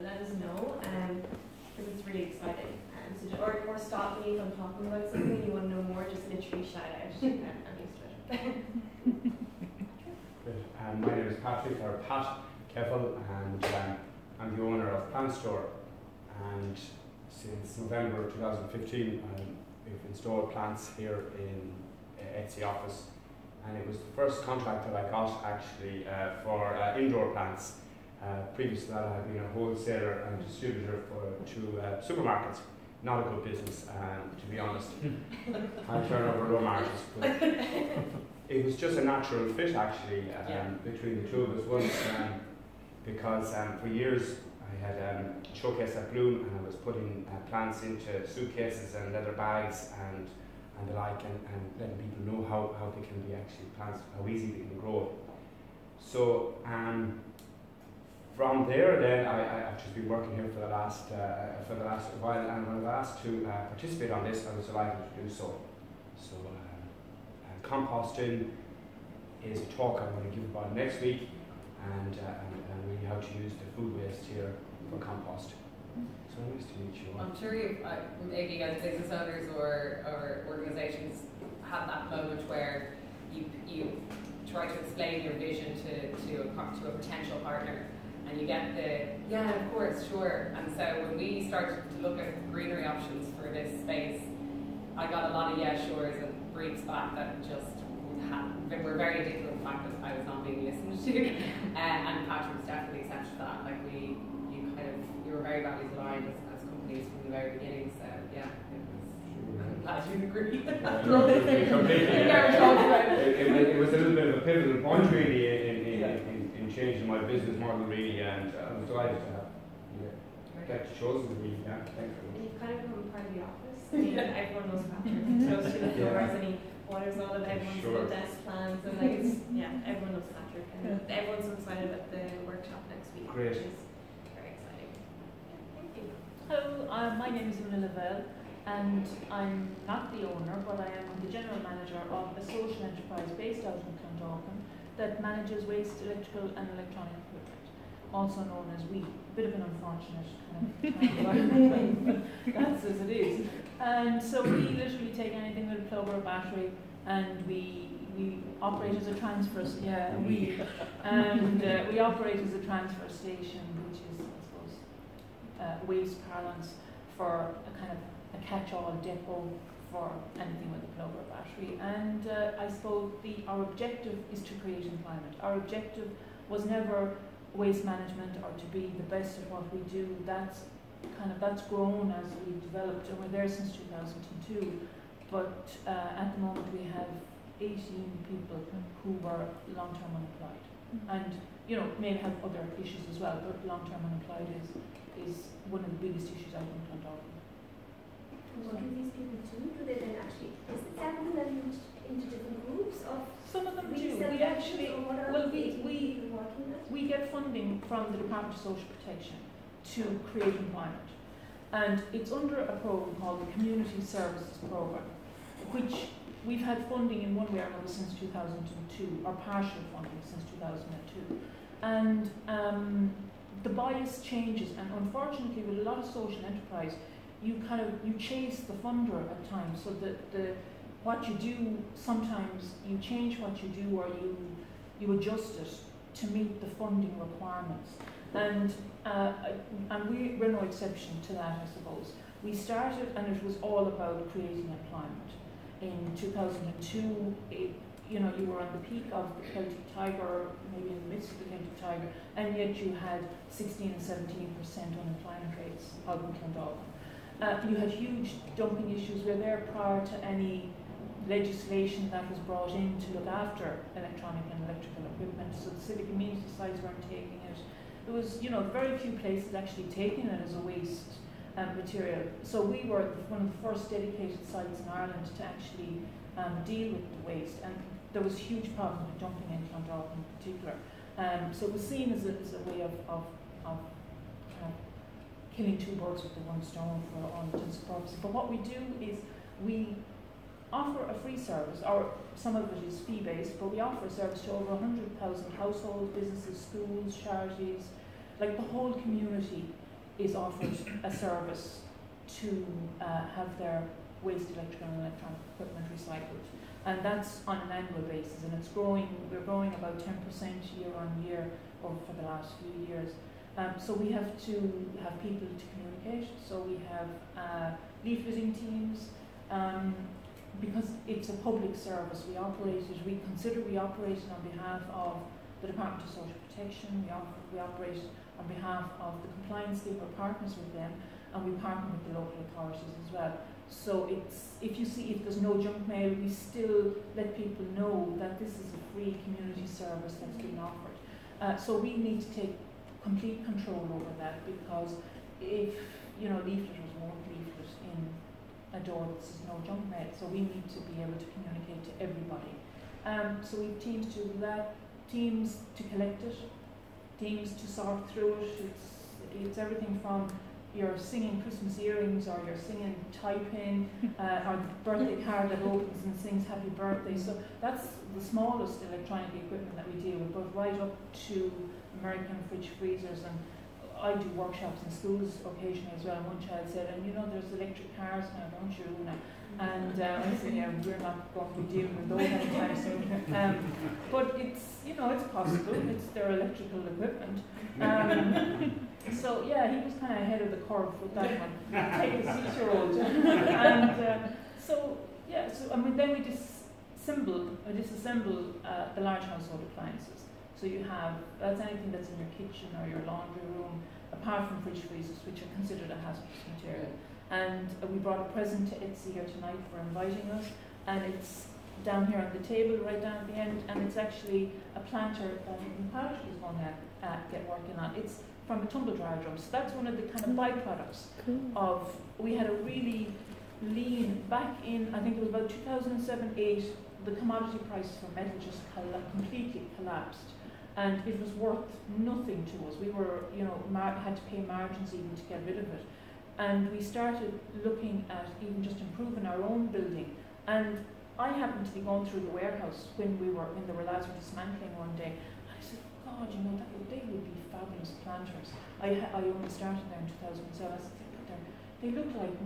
let us know, because it's really exciting. Or stop me if I'm talking about something and you want to know more, just literally shout out. I'm used to it. Great. My name is Patrick, or Pat Keffel, and I'm the owner of Plant Store. And since November 2015, we've installed plants here in Etsy office. And it was the first contract that I got actually for indoor plants. Previous to that, I had been a wholesaler and distributor to supermarkets. Not a good business, to be honest. High turnover, low margins. But it was just a natural fit actually between the two of us. Once, because for years I had a showcase at Bloom, and I was putting plants into suitcases and leather bags and the like, and letting people know how they can be actually plants, how easy they can grow. So from there, then I've just been working here for the last while, and when I was asked to participate on this, I was delighted to do so. So composting is a talk I'm going to give about next week, and really how to use the food waste here for compost. So nice to meet you all. I'm sure you've, maybe as business owners or organisations, had that moment where you try to explain your vision to a potential partner, and you get the, yeah, of course, sure. And so when we started to look at greenery options for this space, I got a lot of yeah, sures and briefs back that just were very indicative of the fact that I was not being listened to. And Patrick was definitely exception to that. Like you were very values aligned as companies from the very beginning. So yeah, I'm glad you agree. It was a little bit of a pivotal point really in changing my business model really, and I was delighted to get chosen to be. Yeah, thanks very much. You've kind of become part of the office. Everyone knows Patrick. He goes through the floors and he waters all of everyone's little desk plans, and like everyone knows Patrick, and everyone's so excited about the workshop next week. Great. Which is very exciting. Thank you. Hello, my name is Una Lavelle, and I'm not the owner, but I am the general manager of a social enterprise based out in Clondalkin that manages waste, electrical and electronic equipment, also known as WEEE. A bit of an unfortunate kind of that's as it is. And so we literally take anything with a plug or a battery, and we operate as a transfer. We operate as a transfer station, which is, I suppose, waste parlance for a kind of a catch-all depot for anything with a plug or a battery. And I suppose our objective is to create employment. Our objective was never waste management or to be the best at what we do. That's grown as we developed, and we're there since 2002. But at the moment we have 18 people who were long-term unemployed, and may have other issues as well. But long-term unemployed is one of the biggest issues out in Clondalkin. What do these people do? Do they then actually, is it separating them into different groups of? Some of them do. We actually, we get funding from the Department of Social Protection to create employment, and it's under a program called the Community Services Program, which we've had funding in one way or another since 2002, or partial funding since 2002, and the bias changes, and unfortunately with a lot of social enterprise, you chase the funder at times, so that what you do, sometimes you change what you do, or you adjust it to meet the funding requirements. And we're no exception to that, I suppose. We started, and it was all about creating employment. In 2002, you were on the peak of the Celtic Tiger, maybe in the midst of the Celtic Tiger, and yet you had 16 and 17% unemployment rates out in Clondalkin. You had huge dumping issues. We were there prior to any legislation that was brought in to look after electronic and electrical equipment, so the civic amenity sites weren't taking it. There was, very few places actually taking it as a waste material. So we were one of the first dedicated sites in Ireland to actually deal with the waste, and there was huge problems with dumping in Clondalkin in particular. So it was seen as a way of killing two birds with the one stone for all intents and purposes. But what we do is we offer a free service, or some of it is fee-based, but we offer a service to over 100,000 households, businesses, schools, charities, like the whole community, is offered a service to have their waste electrical and electronic equipment recycled. And that's on an annual basis, and it's growing. We're growing about 10% year on year over for the last few years. So we have to have people to communicate. So we have leafleting teams, because it's a public service. We operate on behalf of the Department of Social Protection. We operate on behalf of the compliance team. We're partners with them, and we partner with the local authorities as well. So if there's no junk mail, we still let people know that this is a free community service that's being offered. So we need to take complete control over that, because if leafleters won't leaflet in a door that says no junk mail, so we need to be able to communicate to everybody. So we have teams to do that, teams to collect it, teams to sort through it. It's everything from you're singing Christmas earrings, or you're singing typing, or the birthday card that opens and sings happy birthday. So that's the smallest electronic equipment that we deal with, but right up to American fridge freezers. And I do workshops in schools occasionally as well. And one child said, and there's electric cars now, don't you? And I said, yeah, we're not going to be dealing with those anytime soon. But it's possible. It's their electrical equipment. So yeah, he was kind of ahead of the curve with that one. Take a 6-year-old. And so then we disassemble the large household appliances. So that's anything that's in your kitchen or your laundry room, apart from fridge freezers, which are considered a hazardous material. And we brought a present to Etsy here tonight for inviting us, and it's down here on the table, right down at the end, and it's actually a planter that Parish is going to get working on. It's from a tumble dryer drum. So that's one of the kind of byproducts of, we had a really lean, back in, I think it was about 2007-8, the commodity prices for metal just completely collapsed. And it was worth nothing to us. We were, had to pay margins even to get rid of it. And we started looking at even just improving our own building. And I happened to be going through the warehouse when the lads were dismantling one day. And I said, God, they would be fabulous planters. I only started there in 2007. I said, they look like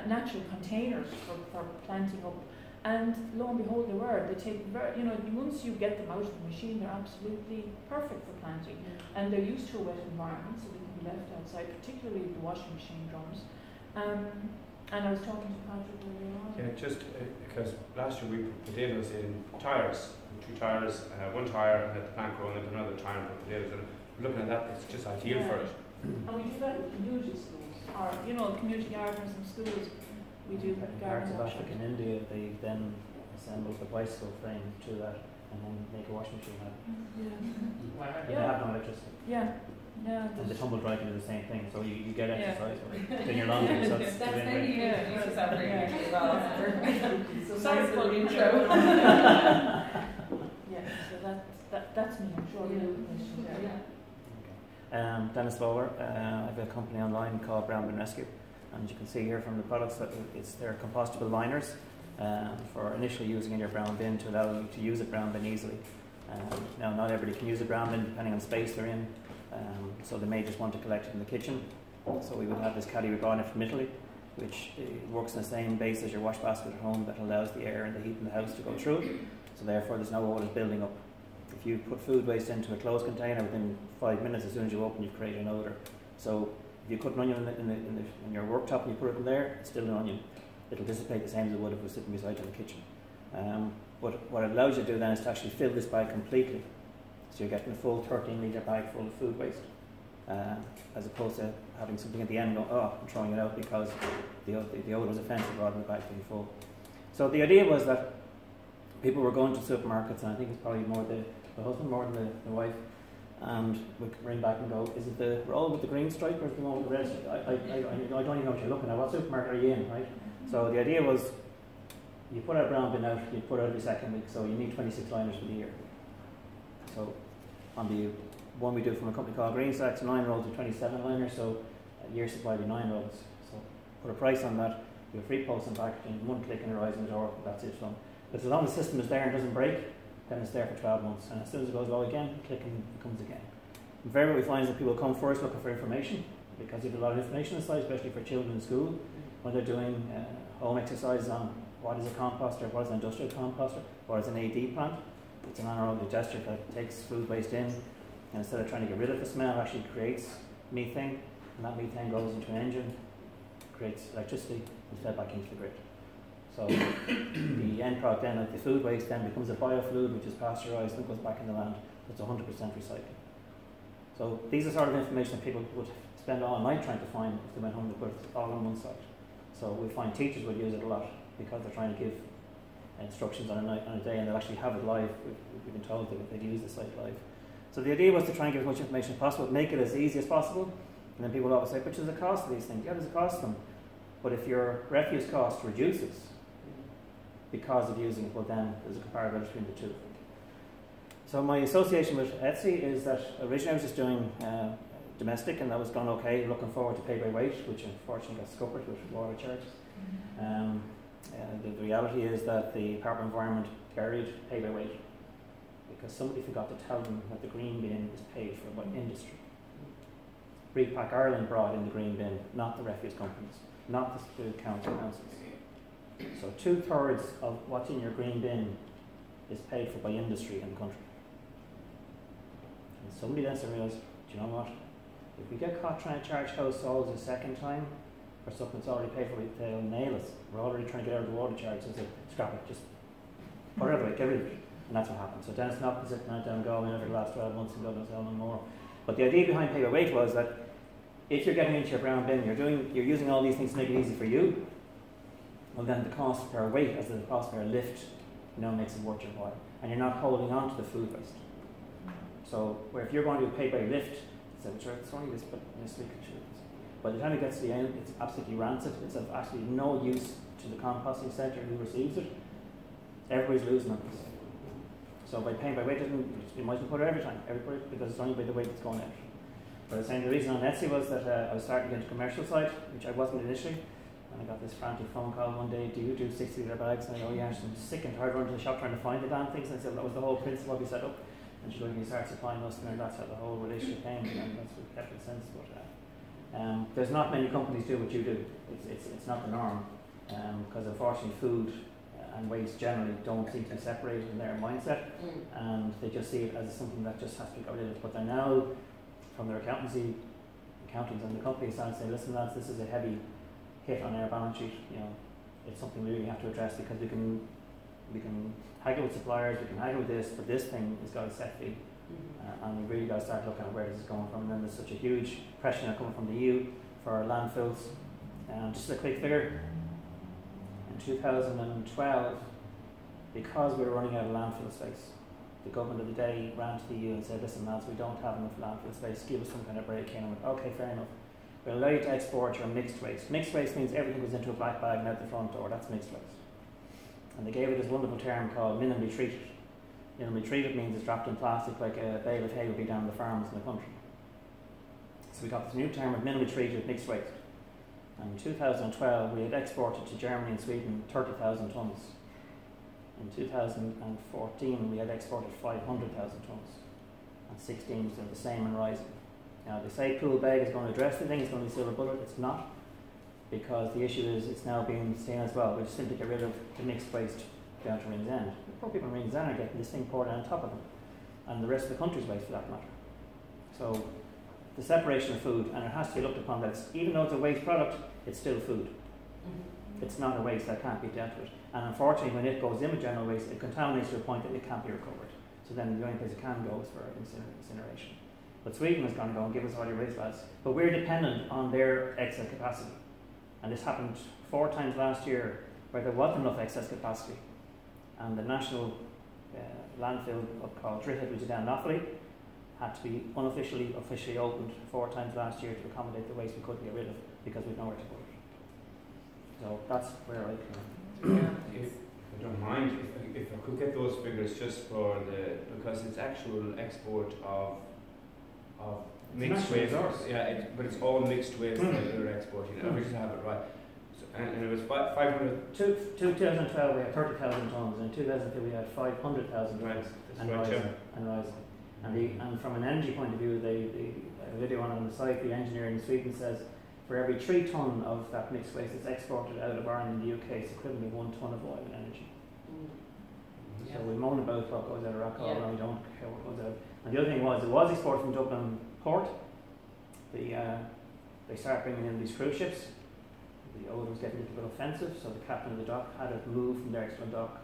natural containers for planting up. And lo and behold, they were. They take once you get them out of the machine, they're absolutely perfect for planting. And they're used to a wet environment, so they can be left outside, particularly the washing machine drums. And I was talking to Patrick earlier on. Yeah, just because last year we put potatoes in tyres, 2 tyres, 1 tyre, and let the plant grow, and then another tyre and put potatoes in. Looking at that, it's just ideal for it. And we do that in community schools, or community gardeners in schools. We do parts of Africa in India, they then assemble the bicycle frame to that and then make a washing machine out of it. They have no electricity. Yeah. And the tumble dryer can do the same thing, so you get exercise in your laundry. So that's maybe you use that very well. So sorry for the intro. Yeah, so that's me. I'm sure you have questions there. Dennis Lower. I have a company online called Brown Bin Rescue. And you can see here from the products that they're compostable liners for initially using in your brown bin to allow you to use a brown bin easily. Now, not everybody can use a brown bin depending on the space they're in, so they may just want to collect it in the kitchen. So we would have this caddy we brought in from Italy, which works on the same base as your wash basket at home, that allows the air and the heat in the house to go through it. So therefore there's no odours building up. If you put food waste into a closed container, within 5 minutes as soon as you open, you've created an odour. So if you cut an onion in your worktop and you put it in there, it's still an onion. It'll dissipate the same as it would if it was sitting beside you in the kitchen. But what it allows you to do then is to actually fill this bag completely. So you're getting a full 13-litre bag full of food waste, as opposed to having something at the end going, oh, I'm throwing it out because the odour was offensive rather than the bag being full. So the idea was that people were going to supermarkets, and I think it's probably more the husband more than the wife, and we'd ring back and go, is it the roll with the green stripe or is it the one with the red stripe? I don't even know what you're looking at. What supermarket are you in, right? So the idea was, you put our brown bin out, you put it out every second week, so you need 26 liners for the year. So on the one we do from a company called Green Sacks, 9 rolls of 27 liners, so a year supply would be 9 rolls. So put a price on that, you have free post and packaging, 1 click and arrives in the door, that's it done. But as long as the system is there and doesn't break, then it's there for 12 months. And as soon as it goes low again, click and it comes again. Very what we find is that people come first looking for information, because you have a lot of information on the site, especially for children in school, when they're doing home exercises on what is a composter, what is an industrial composter, what is an AD plant. It's an anaerobic digester that takes food waste in, and instead of trying to get rid of the smell, actually creates methane, and that methane goes into an engine, creates electricity, and fed back into the grid. So the end product then, like the food waste, then becomes a biofluid which is pasteurised and goes back in the land. It's 100% recycling. So these are sort of information that people would spend all night trying to find if they went home to put it all on one site. So we find teachers would use it a lot because they're trying to give instructions on a day, and they'll actually have it live. We've been told that they'd use the site live. So the idea was to try and give as much information as possible, make it as easy as possible. And then people always say, but there's a cost to these things. Yeah, there's a cost to them. But if your refuse cost reduces because of using it, well then there's a comparison between the two. So my association with Etsy is that originally I was just doing domestic, and that was gone okay, looking forward to pay by weight, which unfortunately got scuppered with water charges. The reality is that the Department of Environment buried pay by weight because somebody forgot to tell them that the green bin is paid for by industry. Repack Ireland brought in the green bin, not the refuse companies, not the county councils. So 2/3 of what's in your green bin is paid for by industry in the country. And somebody then realised, do you know what? If we get caught trying to charge households a second time for something that's already paid for, they'll nail us. We're already trying to get out of the water charge, so scrap it, just whatever, get rid of it. And that's what happened. So Dennis Knox is now down going over the last 12 months and God knows how long more. But the idea behind pay by weight was that if you're getting into your brown bin, you're using all these things to make it easy for you, well then the cost per weight as the cost per lift makes it worth your while. And you're not holding on to the food waste. So where if you're going to do pay by lift, it's only this, but this week by the time it gets to the end, it's absolutely rancid. It's of absolutely no use to the composting centre who receives it. Everybody's losing on this. So by paying by weight, you might as well put it every time, because it's only by the weight that's going out. But I was saying the reason on Etsy was that I was starting to get into commercial side, which I wasn't initially. And I got this frantic phone call one day, do you do 60-litre bags? And I go, yeah, I'm sick and tired running to the shop trying to find the damn things. And I said, that was the whole principle we set up. And she goes, you start supplying us, and that's how the whole relationship came, and that's what kept it sense. But there's not many companies do what you do. It's not the norm, because unfortunately food and waste generally don't seem to be separated in their mindset, and they just see it as something that just has to be got rid of. But they're now, from their accountants and the company side, saying, listen lads, this is a heavy hit on our balance sheet. It's something we really have to address, because we can haggle with suppliers, we can haggle with this, but this thing has got a set fee. And we really got to start looking at where this is going from. And then there's such a huge pressure now coming from the EU for landfills. Just a quick figure, in 2012, because we were running out of landfill space, the government of the day ran to the EU and said, listen lads, we don't have enough landfill space, give us some kind of break in. And we went, okay, fair enough. We'll allow you to export your mixed waste. Mixed waste means everything goes into a black bag and out the front door, that's mixed waste. And they gave it this wonderful term called minimally treated. Minimally treated means it's wrapped in plastic like a bale of hay would be down the farms in the country. So we got this new term of minimally treated mixed waste. And in 2012 we had exported to Germany and Sweden 30,000 tonnes. In 2014 we had exported 500,000 tonnes. And 16 was the same and rising. Now they say Pool Beg is going to address the thing, it's going to be silver bullet. It's not, because the issue is it's now being seen as well. We just simply get rid of the mixed waste down to Ringsend. The poor people in Ringsend are getting this thing poured on top of them, and the rest of the country's waste for that matter. So the separation of food, and it has to be looked upon that even though it's a waste product, it's still food. It's not a waste that can't be dealt with. And unfortunately, when it goes in with general waste, it contaminates to a point that it can't be recovered. So then the only place it can go is for incineration. But Sweden is going to go and give us all your waste, lads. But we're dependent on their excess capacity. And this happened 4 times last year where there wasn't enough excess capacity. And the national landfill called Drogheda, which is down in Offaly, had to be officially opened 4 times last year to accommodate the waste we couldn't get rid of because we've nowhere to put it. So that's where I come. If I don't mind, if I could get those figures just for because it's actual export of mixed waste. Yeah, but it's all mixed waste that they're exporting. We just have it right. And it was 500. 2012 we had 30,000 tonnes, and in 2002 we had 500,000 tonnes, and rising. And from an energy point of view, a video on the site, the engineer in Sweden says for every 3 tonne of that mixed waste that's exported out of Ireland and the UK, it's equivalent to 1 tonne of oil and energy. So we moan about what goes out of Rockall and we don't care what goes out. And the other thing was, it was exported from Dublin Port. They started bringing in these cruise ships. The oil was getting a little bit offensive, so the captain of the dock had it moved from their extra dock.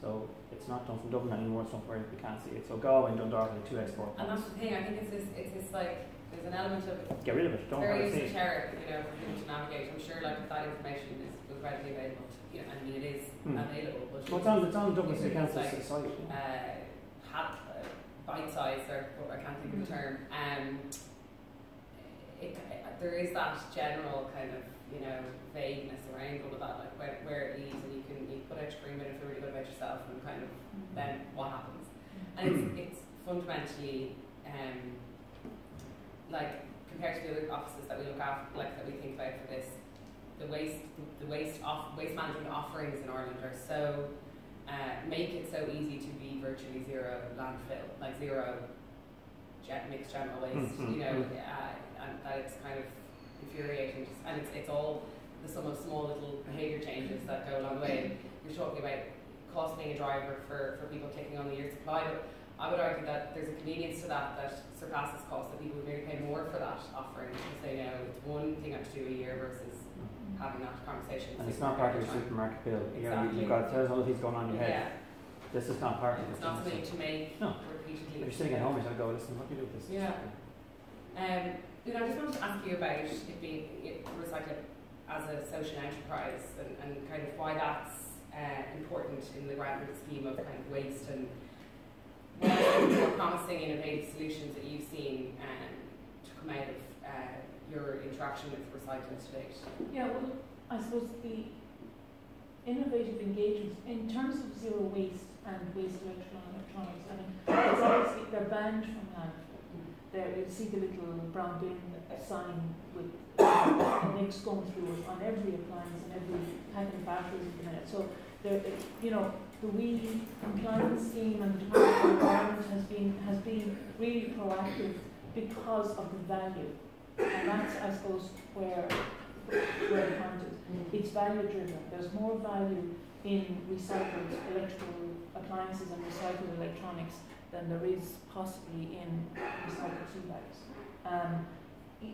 So it's not done from Dublin anymore, it's somewhere we can't see it. So Galway and Dundalk are the 2 export points. And that's the thing, I think it's this like, there's an element of get rid of it, don't very want to see it. esoteric, you know, for people to navigate. I'm sure like if that information was readily available, you know, I mean it is available, but Well, it's on Dublin City Council's like, site. bite-sized, or I can't think of the term. There is that general kind of, you know, vagueness around all of that, like where it leads, and you put out your green bin and feel really good about yourself, and kind of then what happens. And it's fundamentally like compared to the other offices that we look after, like that we think about for this, the waste management offerings in Ireland are so make it so easy to be virtually zero landfill, like zero mixed general waste, you know, and that it's kind of infuriating. And it's all the sum of small little behaviour changes that go along the way. You're talking about costing a driver for people taking on the year's supply, but I would argue that there's a convenience to that surpasses cost, that people would maybe pay more for that offering because they know it's one thing I have to do a year versus having that conversation. And it's not part of your supermarket bill. Exactly. You've got there's other things going on in your head. Yeah. This is not part of it. It's not something to make repeatedly. If you're sitting at home, you're going to go, listen, what do you do with this? Yeah. You know, I just wanted to ask you about it being recycling as a social enterprise and kind of why that's important in the grand scheme of kind of waste, and what are the more promising, innovative solutions that you've seen to come out of your interaction with recycling to date? Yeah, well, I suppose the innovative engagements in terms of zero waste and waste electronics, I mean, it's obviously they're banned from landfill. There, you see the little brown bin sign with the next going through it on every appliance and every packet of batteries at the minute. So there, you know, the WEEE compliance scheme and the Department of Environment has been really proactive because of the value, and that's, I suppose, where the point is. It's value driven. There's more value in recycled electrical appliances and recycled electronics than there is possibly in recycled tea bags.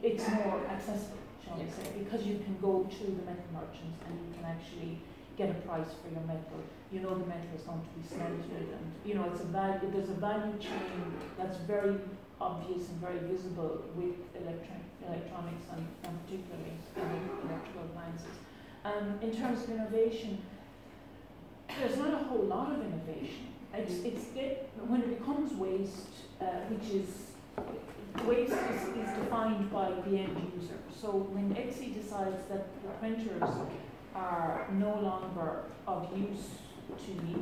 It's more accessible, shall we say, because you can go to the metal merchants and you can actually get a price for your metal. You know the metal is going to be smelted, and you know it's a value. There's a value chain that's very obvious and very visible with electronics and particularly electrical appliances. In terms of innovation, there's not a whole lot of innovation. When it becomes waste, which is waste is defined by the end user. So when Exi decides that the printers are no longer of use to me,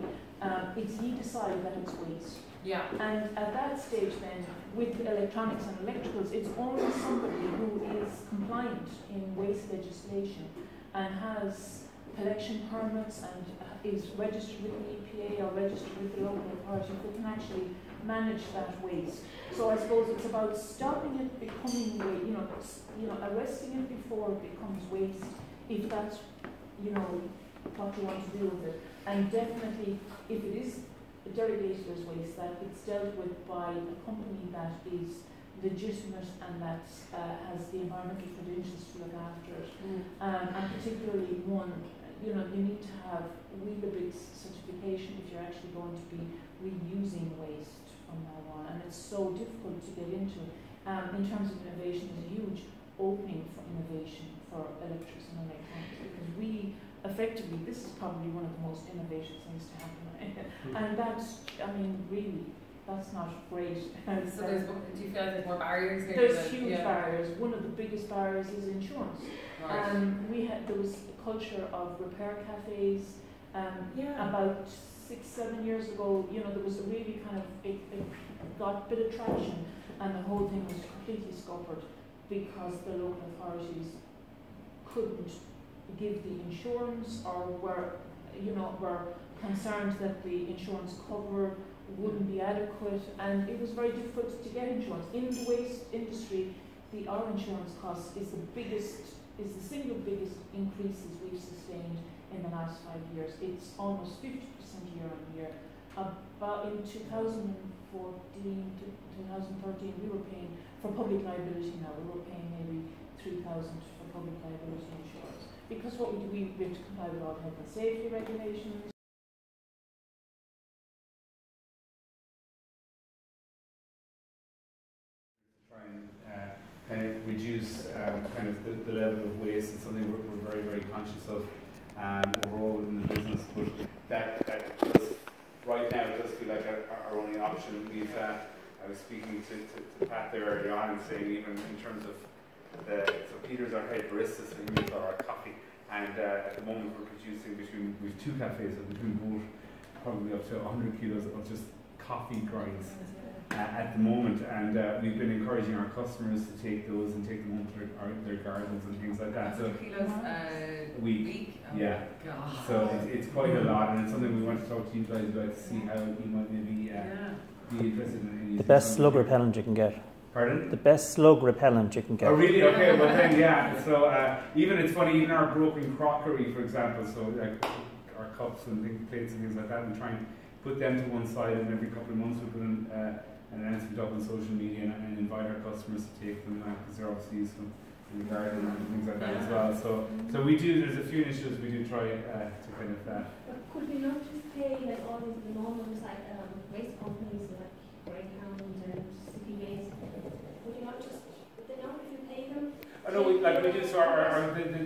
it's you decide that it's waste. Yeah. And at that stage then, with electronics and electricals, it's only somebody who is compliant in waste legislation and has collection permits and is registered with the EPA or registered with the local authority who can actually manage that waste. So I suppose it's about stopping it becoming waste, arresting it before it becomes waste, if that's, what you want to do with it. And definitely, if it is delegated as waste, that it's dealt with by a company that is legitimate and that has the environmental credentials to look after it. And particularly one, you need to have Weetabix certification if you're actually going to be reusing waste from now on. And it's so difficult to get into. In terms of innovation, there's a huge opening for innovation for electrics and electronics, because effectively, this is probably one of the most innovative things to happen. And that's, really, that's not great. So do you feel like there's more barriers here? There's huge barriers. One of the biggest barriers is insurance. Right. There was a culture of repair cafes. About 6-7 years ago, there was a really kind of, it got a bit of traction, and the whole thing was completely scuppered because the local authorities couldn't give the insurance, or were concerned that the insurance cover wouldn't be adequate, and it was very difficult to get insurance. In the waste industry, our insurance cost is the single biggest increases we've sustained in the last 5 years. It's almost 50% year on year. About in 2014 to 2013, we were paying for public liability now. We were paying maybe $3,000 for public liability insurance because what we do, we have to comply with all health and safety regulations. Kind of reduce kind of the level of waste. It's something we're very, very conscious of overall within the business, but that does, right now it does feel like our only option. I was speaking to Pat there earlier on and saying even in terms of so Peter's our head barista, so he makes all our coffee, and at the moment we're producing we've 2 cafes, so between both probably up to 100 kilos of just coffee grinds. At the moment, and we've been encouraging our customers to take those and take them home to their gardens and things like that. So kilos a week. Oh yeah. God. So it's quite a lot, and it's something we want to talk to you guys about to see how you might maybe be interested in. The best slug repellent you can get. Pardon? The best slug repellent you can get. Oh really? Okay. Well then, yeah. So even it's funny, even our broken crockery, for example. So like our cups and plates and things like that, we try and put them to one side, and every couple of months we put in. An announcement up on social media and invite our customers to take them because they're obviously useful in the garden and things like that as well. So we do. There's a few initiatives we do try to kind of. But could we not just pay like all the normal waste companies like Greyhound and City Waste? Would you not just? Would they not if you pay them? I know we do. So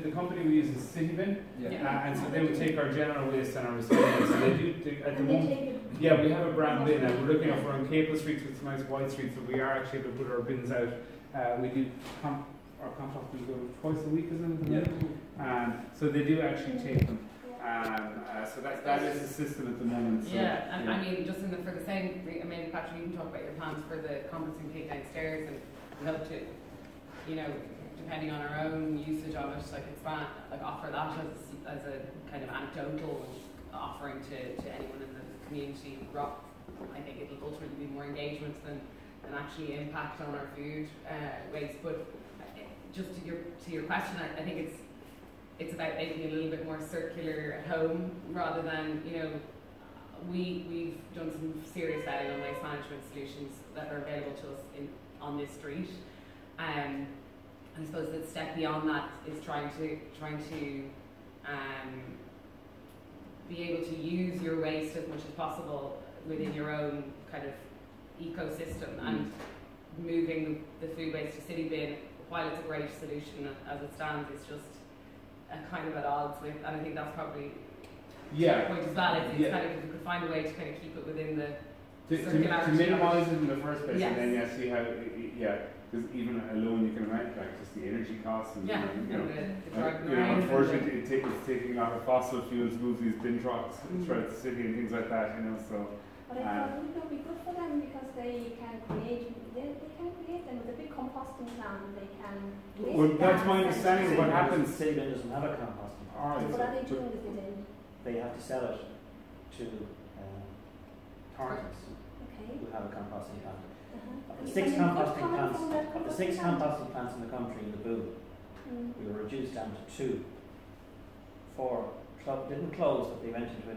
the company we use is Citybin, and so they would take our general waste and our recycling. So they do at the moment. Yeah, we have a brown bin, and we're looking at we're on Capel Street, so it's a nice wide street, so we are actually able to put our bins out. We do our compost we go twice a week, isn't it? Yeah. So they do actually take them. So that is the system at the moment. So, yeah, and I mean, just for the same, maybe Patrick, you can talk about your plans for the composting pit downstairs, and we hope to, depending on our own usage of it, expand, offer that as a kind of anecdotal offering to anyone in the community. I think it'll ultimately be more engagement than actually impact on our food waste. But just to your question, I think it's about making it a little bit more circular at home rather than we've done some serious vetting on waste management solutions that are available to us on this street. I suppose the step beyond that is trying to be able to use your waste as much as possible within your own kind of ecosystem, and moving the food waste to City Bin, while it's a great solution as it stands, it's just kind of at odds with, and I think that's probably the point as well. It's kind of, if you could find a way to kind of keep it within the circularity. To minimise it in the first place, yes. and then see how, because even alone you can imagine just the energy costs and unfortunately it's taking a lot of fossil fuels to move these bin trucks throughout the city and things like that, so. But I thought it would be good for them because they can create them with a big composting plant. They can. Well, that's my understanding of what happens. City Bin doesn't have a composting plant. So what are they doing with the bin? They have to sell it to Torrance, who have a composting plant. Of the 6 composting plants in the country in the boom, we were reduced down to 2. 4 didn't close, but they went into the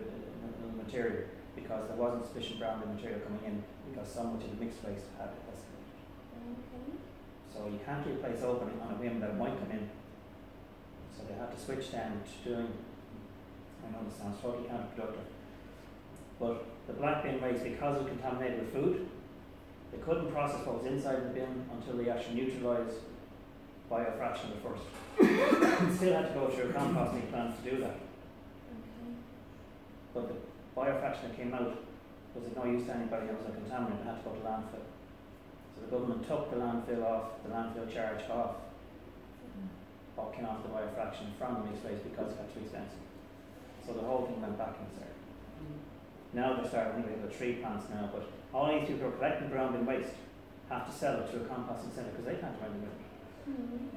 material because there wasn't sufficient brown bin material coming in because so much of the mixed waste had escalated. So you can't leave a place open on a whim that it might come in. So they had to switch down to doing, I know this sounds totally counterproductive, but the black bin waste, because it was contaminated with food, they couldn't process what was inside the bin until they actually neutralised biofraction at first. Still had to go through a composting plant to do that. But the biofraction that came out was of no use to anybody. It was a contaminant and had to go to landfill. So the government took the landfill charge off what came off the biofraction from the mixed waste because it got too expensive. So the whole thing went back in the circle. Now they're starting with 3 plants now, but all these people who are collecting brown bin waste have to sell it to a composting centre because they can't run the mill.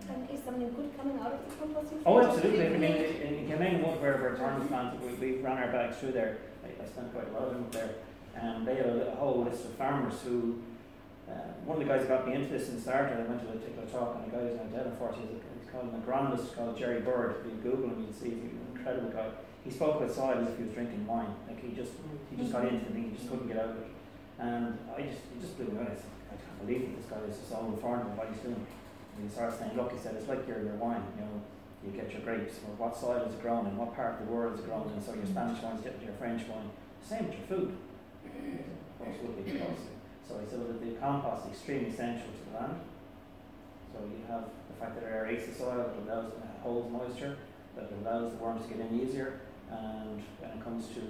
And is something good coming out of the composting? Oh, absolutely. I mean, in Kilmaine Wood, where Torrance plant, we ran our bags through there. I spent quite a lot of them up there. They had a whole list of farmers who, one of the guys who got me into this in starter, I went to a particular talk, and the guy who's now dead, unfortunately, he's called an agronomist called Jerry Bird. If you Google him, you'll see he's an incredible guy. He spoke about soil as if he was drinking wine. Like he just got into the thing, he just couldn't get out of it. And he just blew me away. I said, I can't believe that this guy is so informed of what he's doing. And he started saying, look, he said, it's like your wine, you know, you get your grapes, or what soil is it grown in, what part of the world is it grown in, so your Spanish wine's different to your French wine. Same with your food. Of course, would be close. So he said, well, the compost is extremely essential to the land. So you have the fact that it aerates the soil, it allows, holds moisture, that allows the worms to get in easier. And when it comes to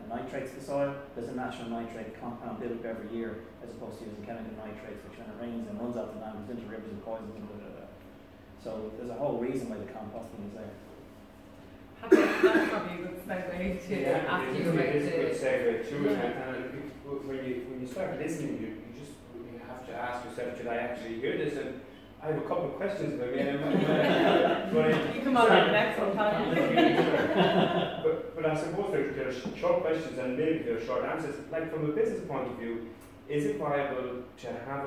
nitrates of the soil, there's a natural nitrate compound built up every year, as opposed to using chemical nitrates, which when it rains and runs out the land, goes into rivers and poisons and blah, blah, blah. So there's a whole reason why the composting is there. That's probably a good segue to ask you about it is a good segue to it. And when you start listening, you have to ask yourself, did I actually hear this? And I have a couple of questions about you come on the next one, but I suppose there are short questions and maybe there are short answers. Like from a business point of view, is it viable to have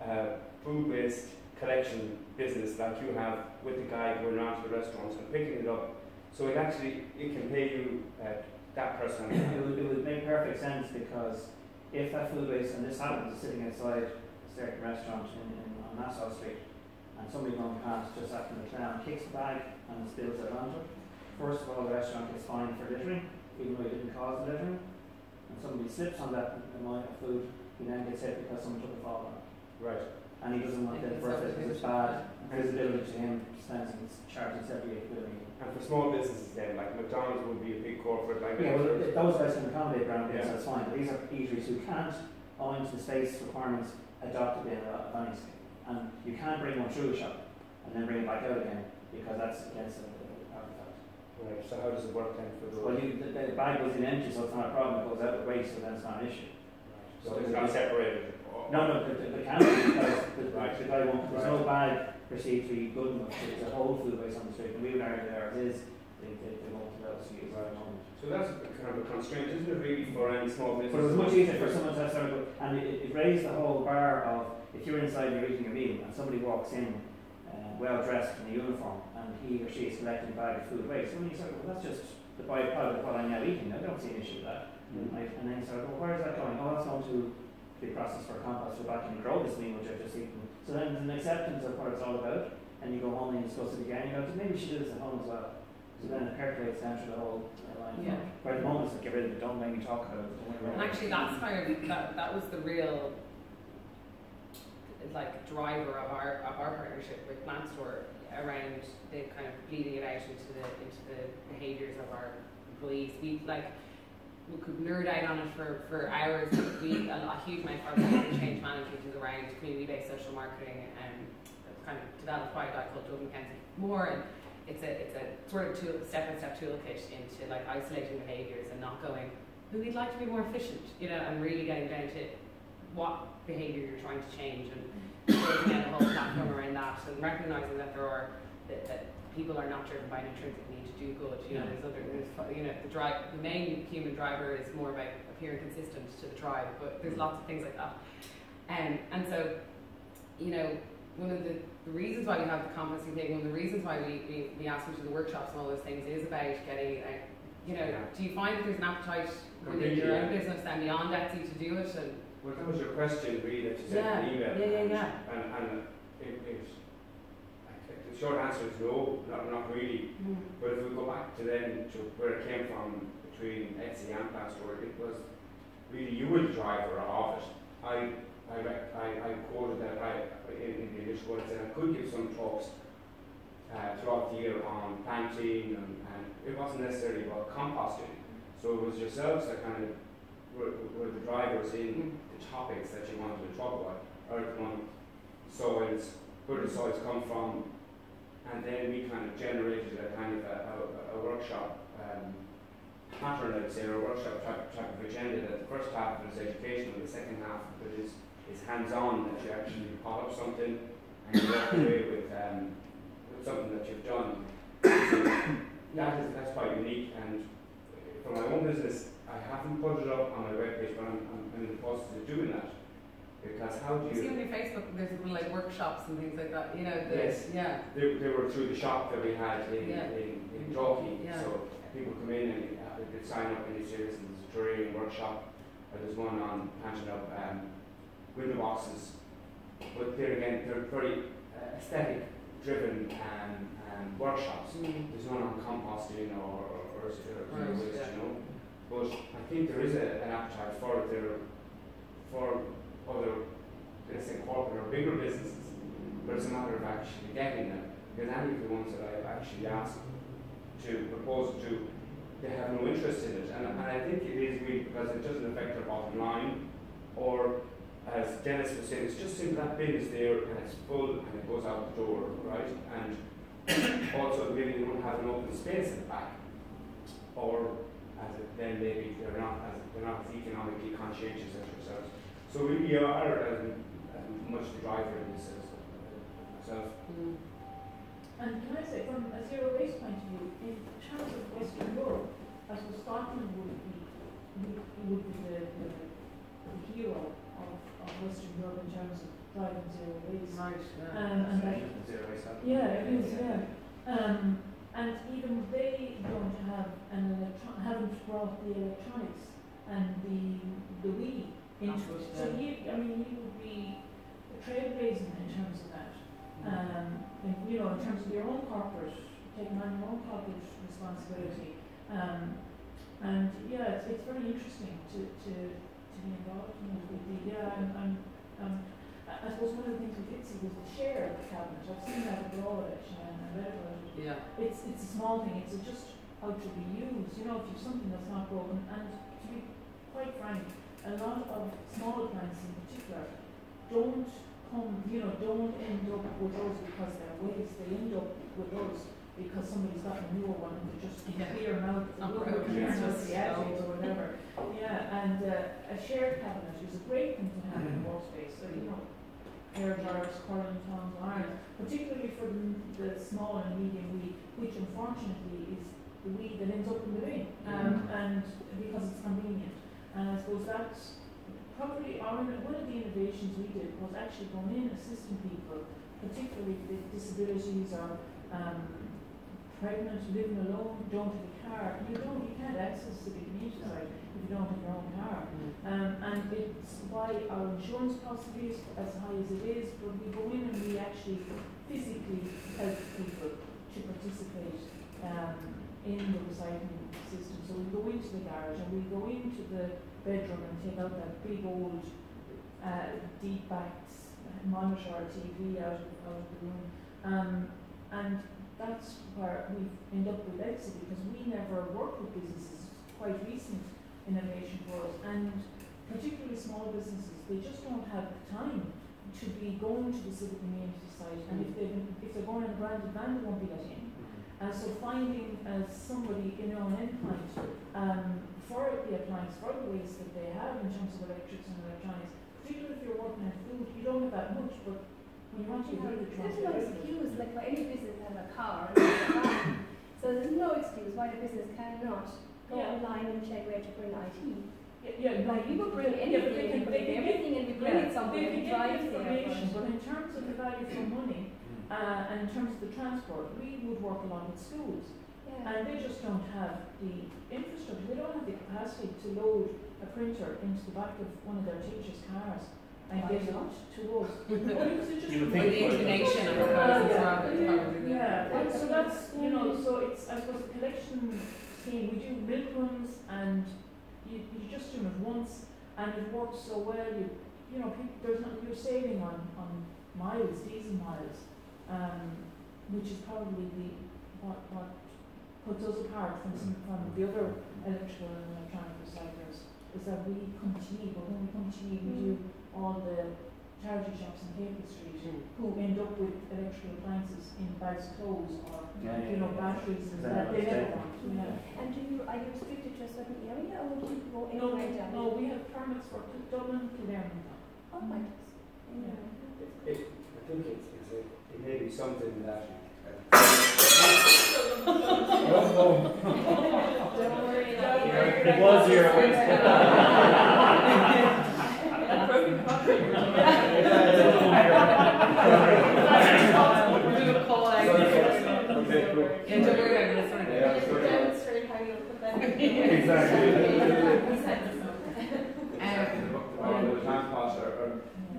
a food waste collection business like you have with the guy going around to the restaurants and picking it up? So it can pay you that person. It would make perfect sense, because if that food waste, and this happens sitting outside a certain restaurant on Nassau Street, and somebody going past just after the clown kicks the bag and spills it onto it, first of all the restaurant gets fined for littering, even though he didn't cause the littering. And somebody slips on that amount of food, he then gets hit because someone took a fall on it. Right. And he doesn't want that first because it's bad visibility to him, stands and charges every $8 And for small businesses then, like McDonald's would be a big corporate, like those guys can accommodate brown business, that's fine. But these are eateries who can't, owing to the space requirements, adopt it in a any scale. And you can't bring one through the shop and then bring it back out again, because that's against the artifact. Right, so how does it work then for those? Well, the bag goes in empty, so it's not a problem. It goes out with waste, so then it's not an issue. Right. So it's not separated? No, the can be, because the guy won't, there's no bag perceived to be good enough. It's a whole food waste on the street, and we would argue there it is, they won't allow us to use it at the moment. So that's kind of a constraint, isn't it, really, for any small business? But it was much easier for someone to have started, and it raised the whole bar of, if you're inside and you're eating a meal and somebody walks in well dressed in a uniform and he or she is collecting a bag of food waste, and you say, well, that's just the byproduct of what I'm now eating. I don't see an issue with that. Right? And then you say, well, where is that going? Oh, that's going to be processed for compost, so back and grow this meal which I've just eaten. So then there's an acceptance of what it's all about, and you go home and you discuss it again. You go, maybe we should do this at home as well. So then it percolates down through the whole line. Yeah. Where at the moment it's like, get rid of it, don't make me talk about it. And actually that's kind of, that was the real like driver of our partnership with Plant Store, around the kind of bleeding it out into the behaviours of our employees. We could nerd out on it for hours. A huge amount of our change management is around community-based social marketing, and kind of developed by a guy called Doug Mackenzie Moore, and it's a sort of step-by-step toolkit into like isolating behaviours and not going, who we'd like to be more efficient, you know, and really getting down to what behaviour you're trying to change, and building out a whole platform around that, and recognising that that people are not driven by an intrinsic need to do good. You know, the main human driver is more about appearing consistent to the tribe, but there's lots of things like that. And so, you know, one of the reasons why we have the composting thing, one of the reasons why we ask them to the workshops and all those things is about getting, you know, do you find that there's an appetite within your own business then beyond Etsy to do it? And well, that was your question, really, that you sent in the email. Yeah. And the short answer is no, not really. But if we go back to then to where it came from between Etsy and Plant Store, it was really you were the driver of it. I quoted that in the initial one, I said I could give some talks throughout the year on planting, and it wasn't necessarily about composting. So it was yourselves that kind of were the drivers in the topics that you wanted to talk about, or soils, where the soils come from, and then we kind of generated a kind of a workshop pattern, I'd say, or a workshop type of agenda. That the first half of it is educational, the second half of it is hands-on, that you actually pot up something and you walk away with something that you've done. So that's quite unique, and for my own business, I haven't put it up on my webpage, but I'm in the process of doing that. Because how do you... See on your Facebook, there's like workshops and things like that, you know. Yes. Yeah. They were through the shop that we had in Dalkey. Yeah. So people come in and they could sign up and you say, listen, there's a terrarium workshop, or there's one on planting up window boxes. But there again, they're very aesthetic driven workshops. There's none on composting or waste, you know. But I think there is an appetite for it there for other, let's say, corporate or bigger businesses. But it's a matter of actually getting them. Because any of the ones that I've actually asked to propose to, they have no interest in it. And I think it is weak because it doesn't affect their bottom line. Or, as Dennis was saying, it's just simply that bin is there and it's full and it goes out the door, right? And also maybe they don't have an open space at the back. Or then maybe they're not as economically conscientious as yourselves. So we are as much the driver in this as myself. And can I say, from a zero waste point of view, in terms of Western Europe, I suppose Scotland would be the hero of Western Europe in terms of driving zero waste. Right. Zero waste. Yeah, it is. Yeah. And even they don't have haven't brought the electronics and the Wii into it. So you would be trailblazing in terms of that. In terms of your own corporate, taking on your own corporate responsibility. And yeah, it's very interesting to be involved in it. I suppose one of the things we did see was the share cabinet. I've seen that abroad actually, and I read about it. Yeah. It's a small thing. It's just how to be used. You know, if you've something that's not broken, and to be quite frank, a lot of small appliances in particular don't end up with those because they're waste. They end up with those because somebody's got a newer one and they're just clearing out the attic or whatever. Yeah, and a shared cabinet is a great thing to have in a workspace. So, hair dryers, curling tongs, irons, particularly for the small and medium weed, which unfortunately is the weed that ends up in the bin, and because it's convenient. And I suppose that's probably one of the innovations we did was actually going in assisting people, particularly with disabilities or pregnant, living alone, don't have a car. You can't access the community side if you don't have your own car. And it's why our insurance possibly is as high as it is, but we go in and we actually physically help people to participate in the recycling system. So we go into the garage and we go into the bedroom and take out that big old deep backed monitor or TV out of the room. And that's where we end up with Exit, because we never worked with businesses. Quite recent innovation for us, and particularly small businesses, they just don't have time to be going to the civic community site, and if they're going in a branded van, they won't be let in. And so finding somebody, an endpoint for the appliance, for the waste that they have in terms of electrics and electronics, particularly if you're working on food, you don't have that much, but when you want to do the there's no excuse, like for any business that has a car, so there's no excuse why the business cannot go online and check where to bring IT. Like you could bring anything, they can bring everything and we bring it somewhere and drive there. But in terms of the value for money, and in terms of the transport, we would work along with schools. And they just don't have the infrastructure, they don't have the capacity to load a printer into the back of one of their teachers' cars and get it to us. The inclination of the cars is probably there. So that's, so it's, I suppose, a collection scheme. We do milk runs and you just do it once and it works so well. You're saving on miles, diesel miles, which is probably what puts us apart from the other electrical and electronic recyclers, is that we come to you, but when we come to you, we do all the charity shops in Capel Street who end up with electrical appliances in bags of clothes or batteries that they never want. And are you restricted to a certain area, or would you go anywhere down? No, we have permits for Dublin, Kildare and Oh my goodness. I think it may be something that Don't worry, It was your broken property. We'll do a call out. Okay, cool. Yeah, don't worry about this one. Demonstrate how you'll put that in. Exactly. Um,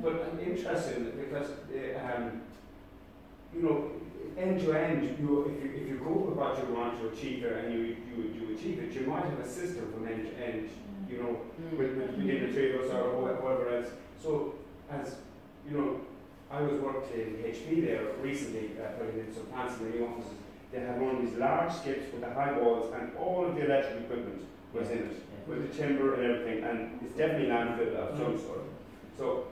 But I'm interested because you know, end to end, if you go with what you want to achieve and you achieve it, you might have a system from end to end, you know, within the three of us or whoever else. So as you know, I was worked in HP there recently, putting in some plants in the new offices. They had one of these large skips with the high walls and all of the electrical equipment was in it, with the timber and everything, and it's definitely landfill of some sort. So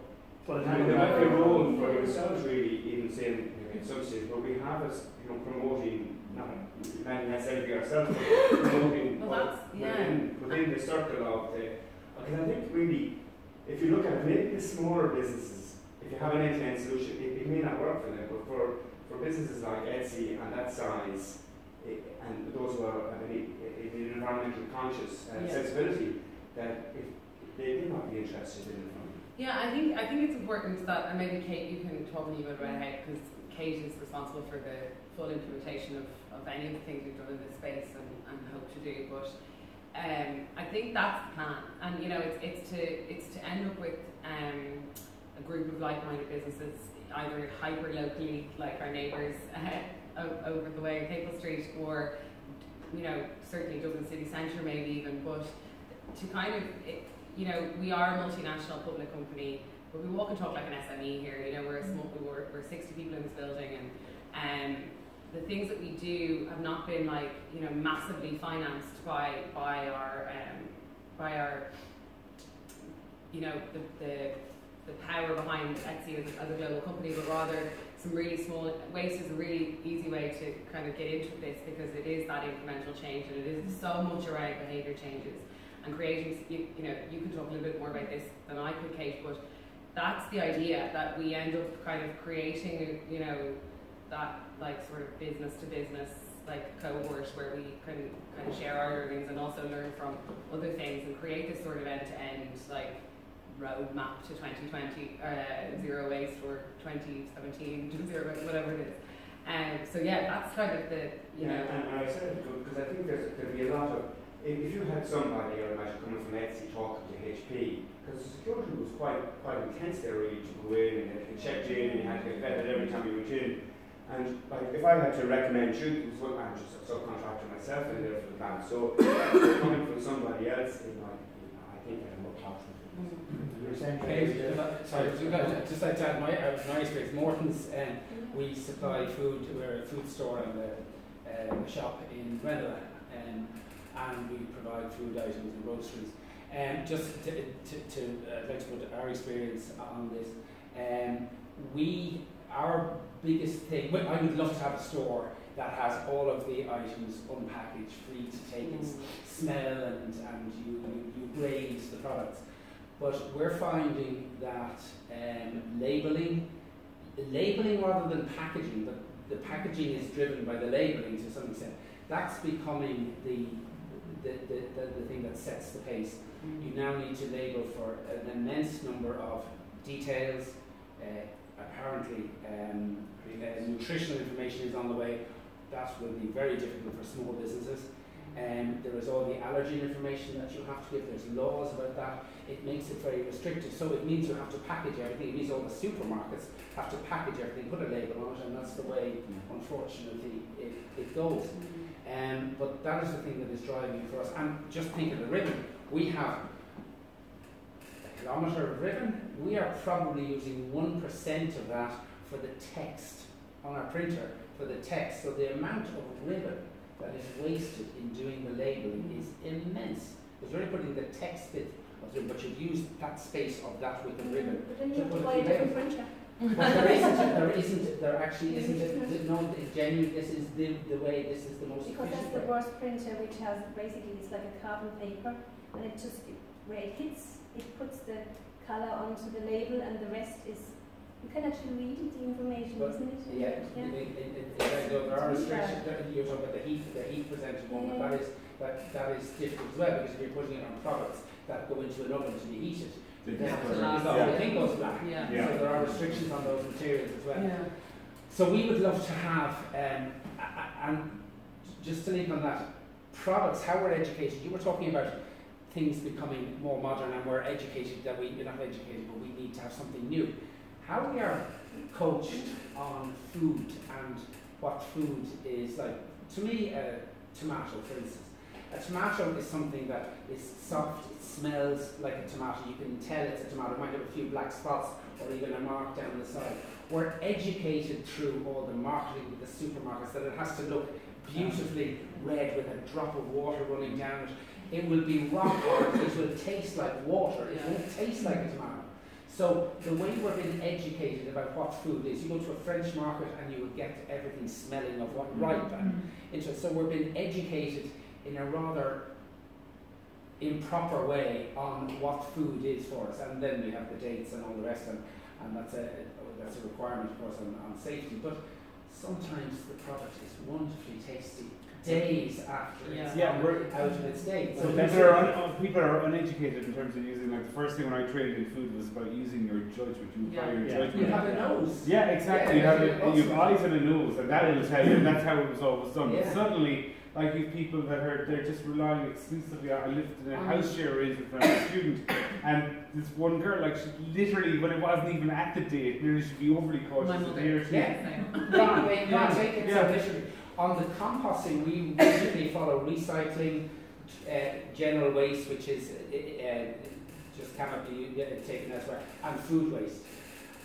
there might be a role for yourselves really, even saying in some states, but we have us, you know, promoting, not necessarily ourselves, but promoting within the circle of the, because I think really, if you look at maybe the smaller businesses, if you have an end-to-end solution, it may not work for them, but for businesses like Etsy and that size, and those who are an environmental conscious sensibility, that they may not be interested in it. Yeah, I think it's important that, and maybe Kate, you can talk a little bit about how, because Kate is responsible for the full implementation of any of the things we've done in this space and hope to do. But I think that's the plan, and you know, it's to end up with a group of like-minded businesses, either hyper locally, like our neighbours over the way in Capel Street, or you know, certainly Dublin city centre maybe even, but to kind of. You know, we are a multinational public company, but we walk and talk like an SME here. You know, we're 60 people in this building, and the things that we do have not been like, you know, massively financed by our you know, the power behind Etsy as a global company, but rather some really small. Waste is a really easy way to kind of get into this, because it is that incremental change, and it is so much around behaviour changes. And creating, you know, you can talk a little bit more about this than I could, Kate, but that's the idea, that we end up kind of creating, you know, that like sort of business to business like cohort where we can kind of share our learnings and also learn from other things and create this sort of end-to-end like roadmap to 2020, zero waste, or 2017 to zero waste, whatever it is. So yeah, that's kind of the, you know. And I said it because I think there'd be a lot of, if you had somebody, I imagine, coming from Etsy talking to HP, because the security was quite intense there really, to go in and they checked in and you had to get vetted every time you went in. And like, if I had to recommend you, it was I'm just a subcontractor myself in there for the plant. So coming from somebody else, you know, I think I'm more confident. Sorry, just like to add my experience. Morton's, we supply food. We're a food store and a shop in Grenada, and we provide food items and groceries. Just to like to put our experience on this, our biggest thing. I would love to have a store that has all of the items unpackaged, free to take its smell, and you grade the products. But we're finding that labelling rather than packaging, but the packaging is driven by the labelling to some extent. That's becoming the thing that sets the pace. You now need to label for an immense number of details. Apparently, nutritional information is on the way. That will be very difficult for small businesses. There is all the allergen information that you have to give. There's laws about that. It makes it very restrictive. So it means you have to package everything. It means all the supermarkets have to package everything, put a label on it, and that's the way, unfortunately, it goes. But that is the thing that is driving it for us. And just think of the ribbon. We have a kilometre of ribbon. We are probably using 1% of that for the text on our printer, for the text. So the amount of ribbon that is wasted in doing the labelling is immense. Because you're only putting the text bit of the ribbon, but you've used that space of that with the ribbon. But then you have to buy a different printer. But there actually isn't, genuinely, this is the way, this is the most because efficient that's the way. worst printer, which has basically, it's like a carbon paper, and where it hits, it puts the colour onto the label, and the rest is You can actually read the information, But, isn't it? yeah, there are restrictions. You're talking about the heat percentage one, but that is difficult as well, because if you're putting it on products that go into an oven to be heated, then the whole thing goes black. Yeah. So there are restrictions on those materials as well. Yeah. So we would love to have, and just to link on that, products, how we're educated. You were talking about things becoming more modern, and we're educated that we're not educated, but we need to have something new. How we are coached on food and what food is like. To me, a tomato, for instance. A tomato is something that is soft, it smells like a tomato. You can tell it's a tomato. It might have a few black spots or even a mark down the side. We're educated through all the marketing with the supermarkets that it has to look beautifully red with a drop of water running down it. It will be rock hard, it will taste like water, it won't taste like a tomato. So the way we're being educated about what food is, you go to a French market and you will get everything smelling of what ripe and interesting. So we're being educated in a rather improper way on what food is for us, and then we have the dates and all the rest, and that's a requirement, of course, on safety. But sometimes the product is wonderfully tasty days after it's out of its date. So people are uneducated in terms of using, like, the first thing when I trained in food was about using your judgment. You apply your judgment. You have a nose. Yeah, exactly. Yeah, you have eyes and a nose, and that will tell you, and that's how it was always done. Yeah. But suddenly, like, you people that they're just relying exclusively on. I lived in a house share arrangement when I was a student, and this one girl, like, she literally, when it wasn't even at the date, nearly should be overly cautious. Take it so literally. On the composting, we usually follow recycling, general waste, which is just cannot be taken elsewhere, and food waste.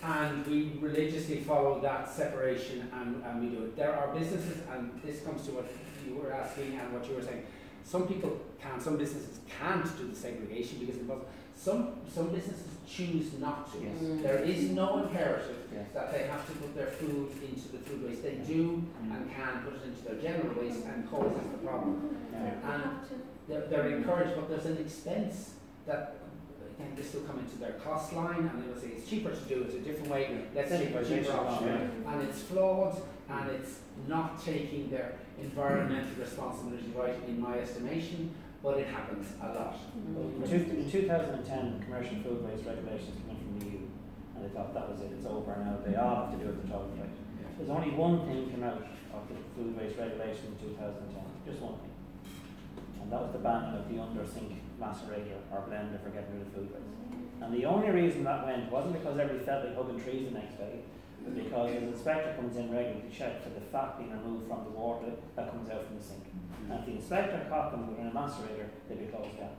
And we religiously follow that separation, and we do it. There are businesses, and this comes to what you were asking and what you were saying. Some people can, some businesses can't do the segregation because it was, some businesses choose not to. Yes. There is no imperative that they have to put their food into the food waste. They do and can put it into their general waste, and causes the problem. And they're encouraged, but there's an expense that, again, this will come into their cost line, and they will say it's cheaper to do it a different way. Let's take a cheaper option. And it's flawed, and it's not taking their environmental responsibility right, in my estimation. But it happens a lot. In 2010, commercial food waste regulations came in from the EU, and they thought that was it, it's over now, they all have to do it the top right. There's only one thing came out of the food waste regulation in 2010, just one thing, and that was the ban of the under-sink macerator or blender for getting rid of food waste. And the only reason that went wasn't because everybody felt like hugging trees the next day, but because the inspector comes in regularly to check for the fat being removed from the water that comes out from the sink. And if the inspector caught them within a macerator, they'd be closed down.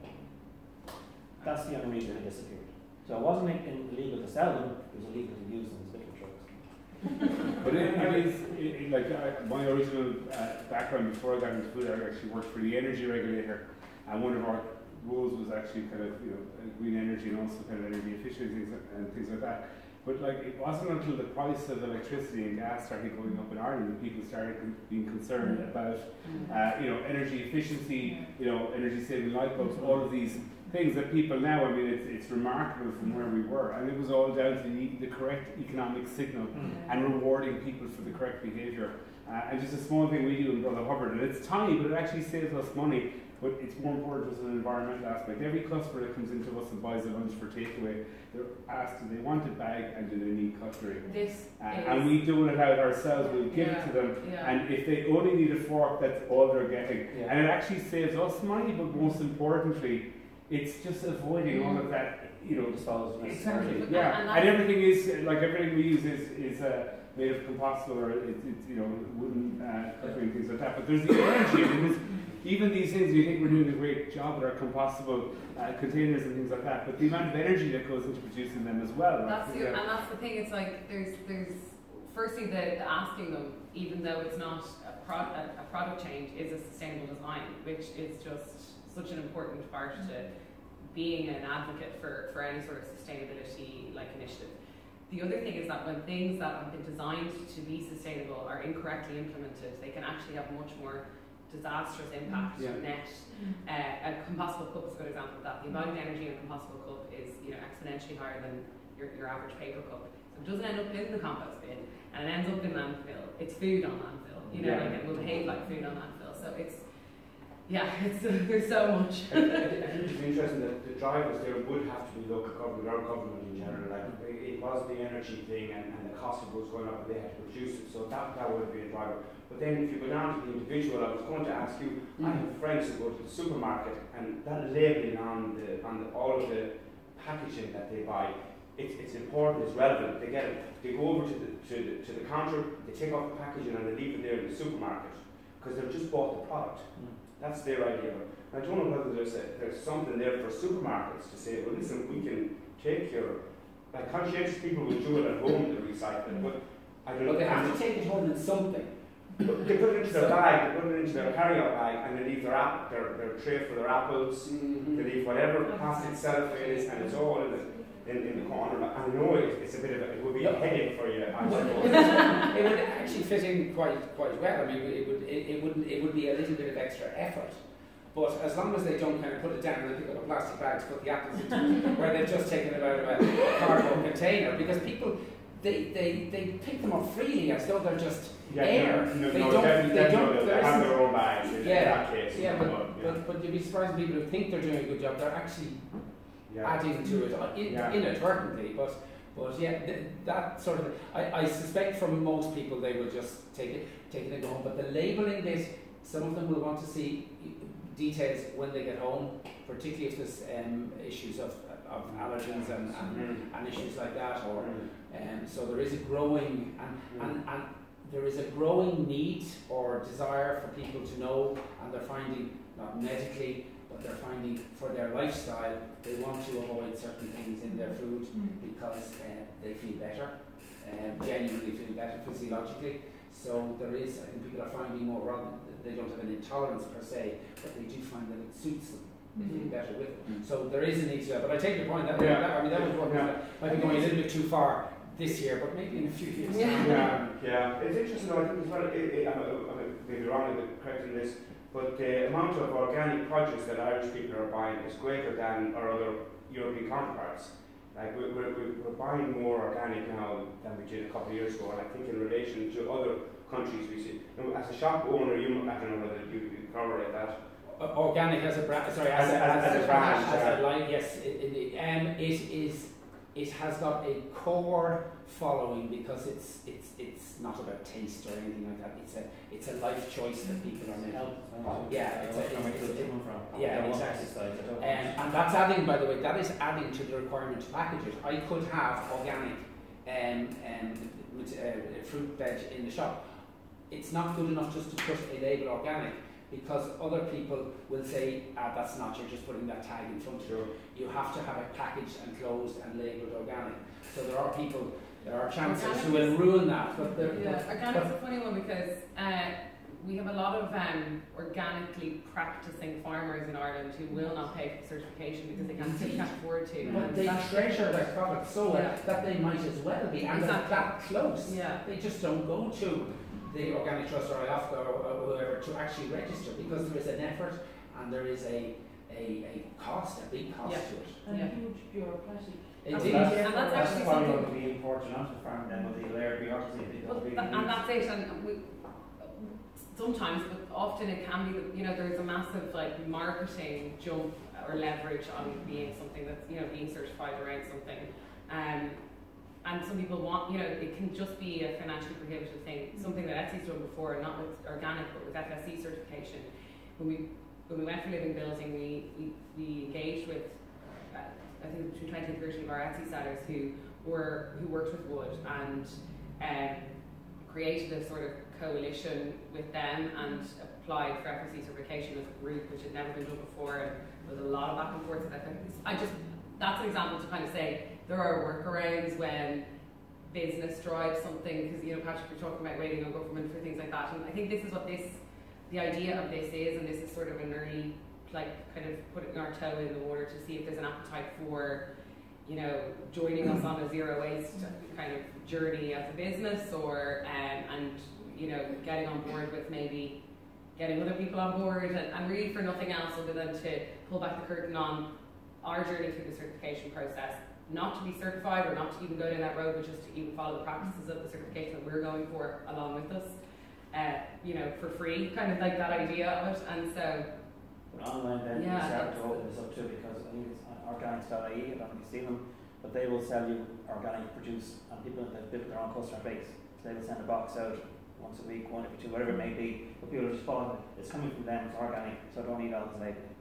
That's the only reason they disappeared. So it wasn't illegal to sell them, it was illegal to use them as little trucks. But it is, like, my original background before I got into food, I actually worked for the energy regulator, and one of our roles was actually kind of, green energy and also kind of energy efficiency and things like that. But, like, it wasn't until the price of electricity and gas started going up in Ireland that people started being concerned about, energy efficiency, energy saving light bulbs, all of these things that people now, I mean, it's remarkable from where we were, and it was all down to the correct economic signal and rewarding people for the correct behaviour. And just a small thing we do in Brother Hubbard, and it's tiny, but it actually saves us money. But it's more important as an environmental aspect. Every customer that comes into us and buys a lunch for takeaway, they're asked, do they want a bag and do they need cutlery? And we do it out ourselves, we'll give it to them. And if they only need a fork, that's all they're getting. And it actually saves us money, but most importantly, it's just avoiding all of that, disposal. Exactly, and everything is, like, everything we use is made of compostable, or it's wooden cutlery and things like that. But there's the energy, and even these things, we think we're doing a great job with our compostable containers and things like that, but the amount of energy that goes into producing them as well. And that's the thing, it's like, there's firstly the asking them, even though it's not a product change, is a sustainable design, which is just such an important part to being an advocate for any sort of sustainability initiative. The other thing is that when things that have been designed to be sustainable are incorrectly implemented, they can actually have much more disastrous impact net. A compostable cup is a good example of that. The embodied energy in a compostable cup is exponentially higher than your average paper cup. So it doesn't end up in the compost bin, and it ends up in landfill. It's food on landfill, you know, like it will behave like food on landfill. So it's, there's so much. I think it's interesting that the drivers there would have to be local government or government in general. Like it was the energy thing and the cost of it was going up, and they had to produce it. So that would be a driver. But then if you go down to the individual, I was going to ask you. I have friends who go to the supermarket, and that labelling on all of the packaging that they buy, it's important, it's relevant. They get it. They go over to the counter, they take off the packaging, and they leave it there in the supermarket because they've just bought the product. That's their idea of it. I don't know whether there's something there for supermarkets to say, well, listen, we can take your, like conscientious people will do it at home, the recycling, but I don't know. But they have to take it home in something. They put it into their bag, they put it into their carry-out bag, and they leave their tray for their apples, they leave whatever plastic cellophane is, and it's all in the corner. And I know it's a bit of it would be a headache for you. It would actually fit in quite well. I mean, it would be a little bit of extra effort. But as long as they don't kind of put it down and pick up a plastic bag to put the apples into, where they've just taken it out of a cardboard container, because people they pick them up freely as though they're just air. They have their own bags in that case. But you'd be surprised people who think they're doing a good job, they're actually adding to it inadvertently. But that sort of, I suspect from most people they will just take it and go home. But the labelling bit, some of them will want to see details when they get home, particularly if there's issues of allergens and issues like that, or so there is a growing and there is a growing need or desire for people to know, and they're finding, not medically, but they're finding for their lifestyle, they want to avoid certain things in their food because they feel better, genuinely feel better physiologically. So there is, I think people are finding more, rather they don't have an intolerance per se, but they do find that it suits them. They feel better with it. So there is a need to that. But I take your point, that was one that might be going a little bit too far this year, but maybe in a few years. It's interesting. I think as well. I may be wrong in correcting this, but the amount of organic produce that Irish people are buying is greater than our other European counterparts. Like we're buying more organic now than we did a couple of years ago, and I think in relation to other countries we see. As a shop owner, I don't know whether you correlate that. Organic as a brand, sorry, as a brand, as a line, yes, it has got a core following because it's not about taste or anything like that. It's a life choice that people are making. Exactly. And that's adding, by the way, that is adding to the requirement to package it. I could have organic fruit veg in the shop. It's not good enough just to put a label organic, because other people will say, that's not, you're just putting that tag in front of you. You have to have it packaged and closed and labelled organic. So there are chancellors who will ruin that. But organic's a funny one because we have a lot of organically practicing farmers in Ireland who will not pay for certification because they can't afford to. But they treasure their product so well that they might as well be, and they're that close. They just don't go to the Organic Trust or IOFCA or whoever to actually register, because there is an effort and there is a cost, a big cost to it. And a huge bureaucracy. Indeed. And that's actually something going to be important onto the farm then, with the layer of bureaucracy. And that's it. And sometimes, but often it can be, there's a massive marketing jump or leverage on being something that's, being certified around something. And some people want, it can just be a financially prohibitive thing. Something that Etsy's done before, not with organic, but with FSC certification. When we went for living building, we engaged with, I think between 20 and 30 of our Etsy sellers who worked with wood, and created a sort of coalition with them and applied for FSC certification as a group, which had never been done before. And there was a lot of back and forth. That's an example to kind of say, there are workarounds when business drives something, because Patrick, you're talking about waiting on government for things like that, and I think this is what the idea of this is, and this is sort of an early, kind of putting our toe in the water to see if there's an appetite for, joining us on a zero waste kind of journey as a business, or and getting on board with maybe getting other people on board, and really for nothing else other than to pull back the curtain on our journey through the certification process, not to be certified or not to even go down that road, but just to even follow the practices of the certification that we're going for along with us, you know, for free, kind of like that idea of it. And so online then you start to open this up too, because I think it's organics.ie, I don't know if you've seen them, but they will sell you organic produce, and people that have built their own customer base, so they will send a box out once a week, one every two, whatever it may be, but people are just following it. It's coming from them, it's organic, so don't need all this labeling.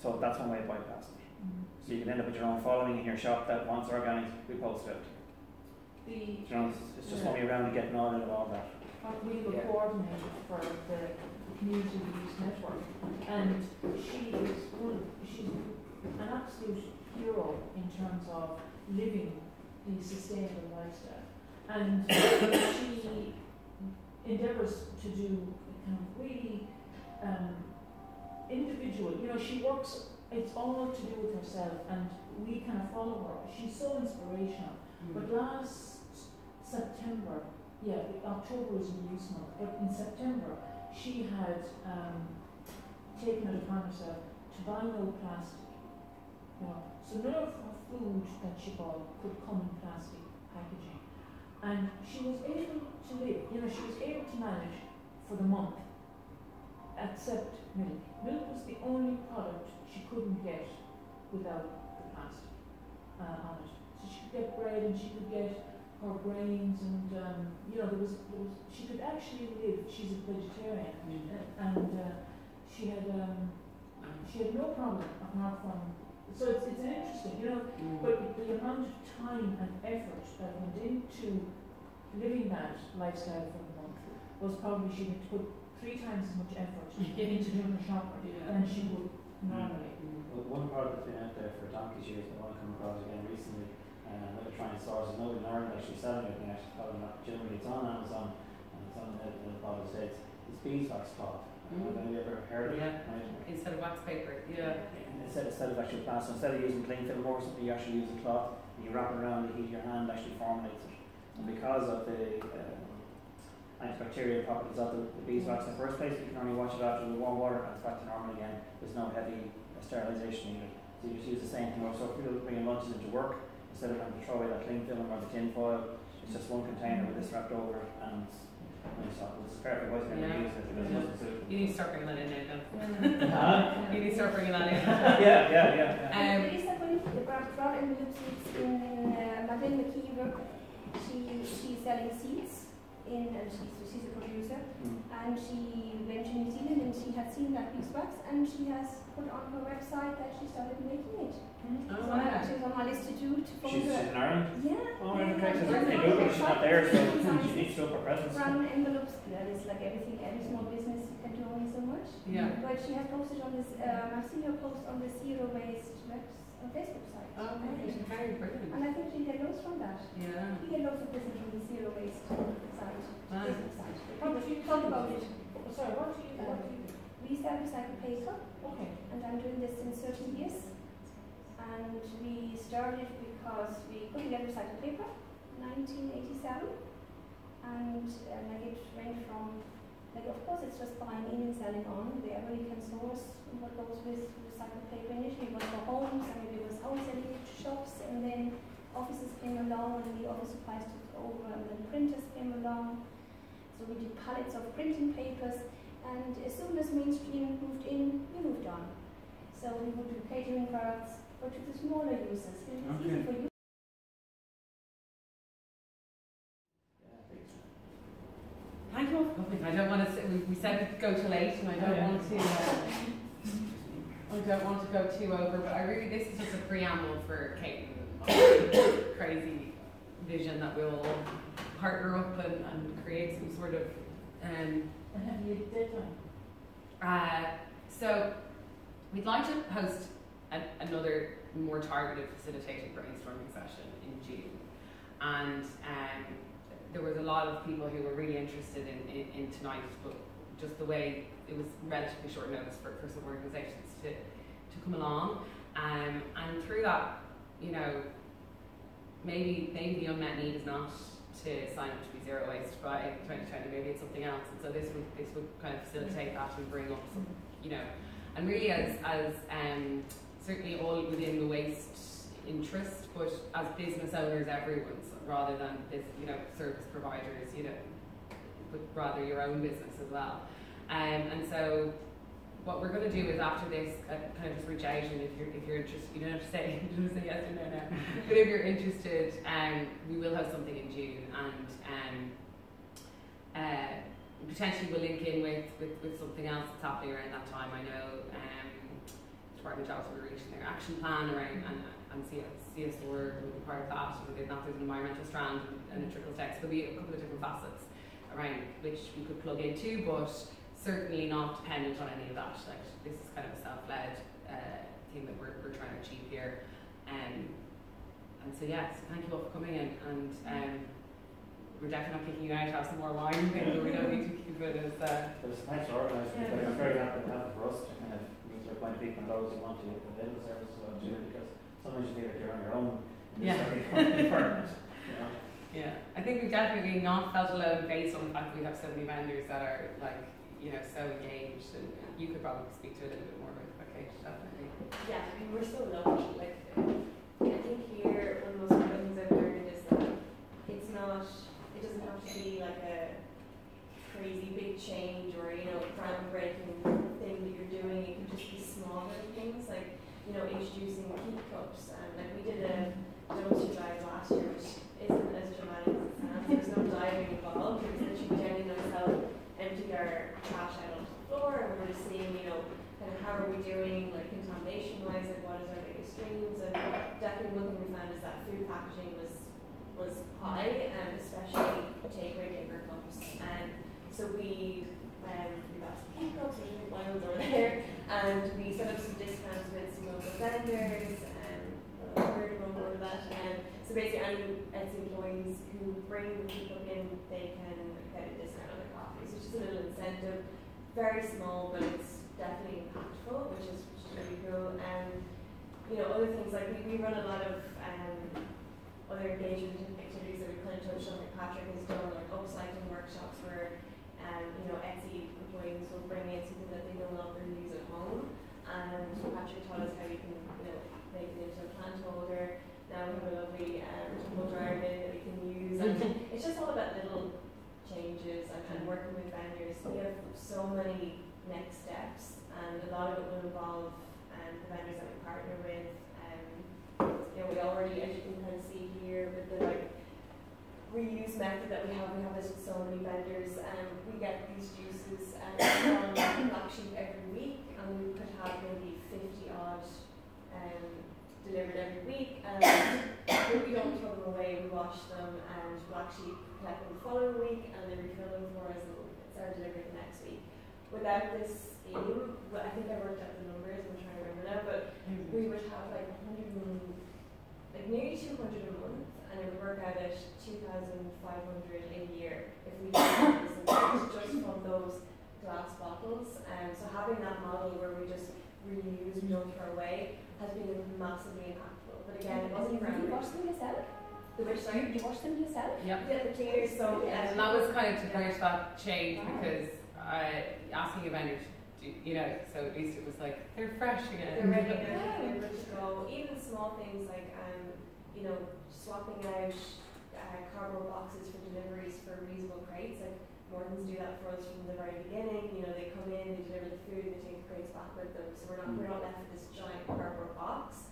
So that's one way of bypassing it. So you can end up with your own following in your shop that wants organic, we post it out. You know, it's just going around and getting on and all that. We have a coordinator for the Community Use Network, and she's an absolute hero in terms of living the sustainable lifestyle, and she endeavours to do kind of really individual, you know, she works, it's all to do with herself, and we kind of follow her. She's so inspirational. But last September, October was in Youth Month, but in September she had taken it upon herself to buy no plastic. You know, so none of her food that she bought could come in plastic packaging. And she was able to live, you know, she was able to manage for the month, except milk. Milk was the only product she couldn't get without the plastic on it. So she could get bread and she could get her grains, and you know, she could actually live. She's a vegetarian, and she had no problem apart from. So it's interesting, you know. But the amount of time and effort that went into living that lifestyle for the month was probably she had to put 3 times as much effort into doing her shopping than she would normally. Well, one product that's been out there for donkey's years that I want to come across again recently, another trying stores, I know in Ireland actually selling it, and actually following that generally, it's on Amazon and it's on the bottle States. It's beeswax cloth. Have you ever heard of it? Right? Instead of wax paper, Instead of actual plastic, instead of using cling film or something, you actually use a cloth and you wrap it around, the heat of your hand actually formulates it. And because of the antibacterial properties of the beeswax in the first place, you can only wash it out with warm water and it's back to normal again. There's no heavy sterilisation needed. So you just use the same thing. So if people bringing lunches into work, instead of having to throw away that cling film or the tin foil, it's just one container with this wrapped over it, and it's perfect. Why is it never used? You need to start bringing that in now, John. You need to start bringing that in. Lisa brought in the seeds in Madeleine McKeever. She's selling seeds and she's a producer, and she went to New Zealand and she had seen that beeswax, and she has put on her website that she started making it. So she was on my list to do to phone She's in Ireland? Yeah. Oh, okay. She's not there, so she needs to up her presence. Brown envelopes, that is like everything, every small business you can do only so much. But she has posted on this, I've seen her post on the Zero Waste Facebook site. Oh, very brilliant. And I think she get loads from that. Yeah. We get loads of business from the Zero Waste site, Facebook site. What do you talk about it? Sorry, what do you do? We start recycle paper. Okay. And I'm doing this since 30 years. And we started because we couldn't get recycled paper, 1987. And like it went from, like of course it's just buying in and selling on. Wherever you can source what goes with recycled paper. Initially it was for homes, and it was home selling it to shops, and then offices came along and the office supplies took over, and then printers came along. So we did pallets of printing papers, and as soon as mainstream moved in, we moved on. So we would do catering products, but to the smaller users. It's easy for you. Thank you all for coming. I don't want to. We said we'd go till 8, and I don't want to. I don't want to go too over, but this is just a preamble for Kate, crazy vision that we'll partner up and create some sort of. And have you a deadline? So we'd like to host another more targeted facilitated brainstorming session in June, and there was a lot of people who were really interested in tonight, but just the way it was relatively short notice for some organisations to come along, and through that, you know, maybe the unmet need is not to sign up to be zero waste by 2020. Maybe it's something else, and so this would kind of facilitate that and bring up some, you know, and really as certainly all within the waste interest, but as business owners, everyone's, rather than this, service providers, but rather your own business as well. And so what we're going to do is after this, kind of just reach out, and if you're interested, you don't have to say yes or no now. But if you're interested, we will have something in June, and potentially we'll link in with something else that's happening around that time. I know Department of Jobs will be releasing their action plan around, and CSR will be part of that. And within that, there's an environmental strand, and it trickles down. So there'll be a couple of different facets around which we could plug into, but certainly not dependent on any of that. Like, this is kind of a self-led thing that we're trying to achieve here. And so yes, thank you all for coming in, and we're definitely not kicking you out to have some more wine, but we don't need to keep it as thanks for organising it. I'm very happy for us to kind of meet your point of view from those who want to avail the service as well too, because sometimes you feel like you're on your own in this very environment. Yeah, I think we've definitely not felt alone based on the fact that we have so many vendors that are like, so engaged, and you could probably speak to it a little bit more about that, Kate, definitely. Yeah, I mean, we're so lucky. Like, I think here one of the most important things I've learned is that it doesn't have to be like a crazy big change or, groundbreaking thing that you're doing. It can just be small little things like, introducing keep cups. And like we did a dumpster dive last year, which isn't as dramatic as it sounds. There's no diving involved. It was literally Jenny and myself emptied our trash out onto the floor, and we were just seeing, kind of how are we doing, like contamination wise, like what is our biggest streams. And definitely one thing we found is that food packaging was high, and especially takeaway paper cups. And so we got some keep cups, which are wild over there, and we set up some discounts with some local vendors, and we're on board with that. And so basically any Etsy employees who bring the keep cup in, they can get a discount on their coffees, which is a little incentive. Very small, but it's definitely impactful, which is really cool. And other things like we run a lot of other engagement activities that we kind of touched on. Like Patrick has done like upcycling workshops where Etsy employees will bring in something that they no longer use at home, and Patrick taught us how you can make it into a plant holder. Now we have a lovely tumble dryer bin that we can use, and it's just all about little changes and working with vendors. We have so many next steps, and a lot of it will involve the vendors that we partner with. We already, as you can kind of see here, with the reuse method that we have this with so many vendors. We get these juices from Black Sheep every week, and we could have maybe 50 odd delivered every week. If we don't throw them away, we wash them, and Black Sheep collect them the following week, and they refill them for us, and it's our delivery the next week. Without this scheme, I think I worked out the numbers, I'm trying to remember now, but we would have nearly 200 a month, and it would work out at 2,500 a year if we did this just from those glass bottles. So having that model where we just reuse, we don't throw away, has been massively impactful. But again, it wasn't for you wash them yourself? The which, sorry? You wash them yourself? Yep. Yeah, the cleaners. So and that was kind of to bridge that change, because asking a vendor to do, so at least it was like they're fresh again. They're ready now, they're ready to go. Even small things like swapping out cardboard boxes for deliveries for reusable crates. Like Morton's do that for us from the very beginning. They come in, they deliver the food, they take the crates back with them. So we're not left with this giant cardboard box.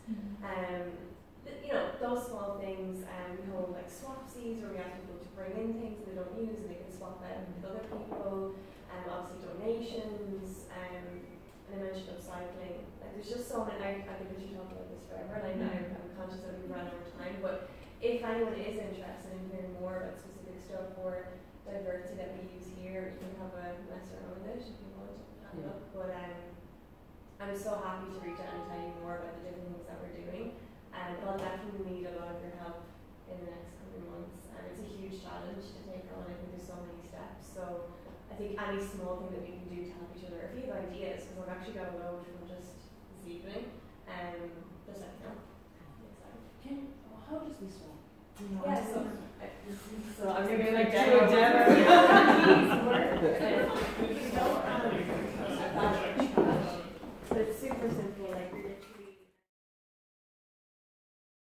Those small things. We hold like swapsies where we ask people to bring in things that they don't use, and they can swap out with other people. Obviously donations. And I mentioned upcycling. Like there's just so many. I think we should talk about this forever. And I'm conscious that we've run over time, but if anyone is interested in hearing more about specific stuff or diversity that we use here, you can have a mess around with it if you want. But I'm so happy to reach out and tell you more about the different things that we're doing. But I'll definitely need a lot of your help in the next coming months. And it's a huge challenge to take on. I think there's so many steps. So I think any small thing that we can do to help each other. If you have ideas, because I've actually got a load from just this evening, just let me know. How does this work? Yeah, so I'm going to like demo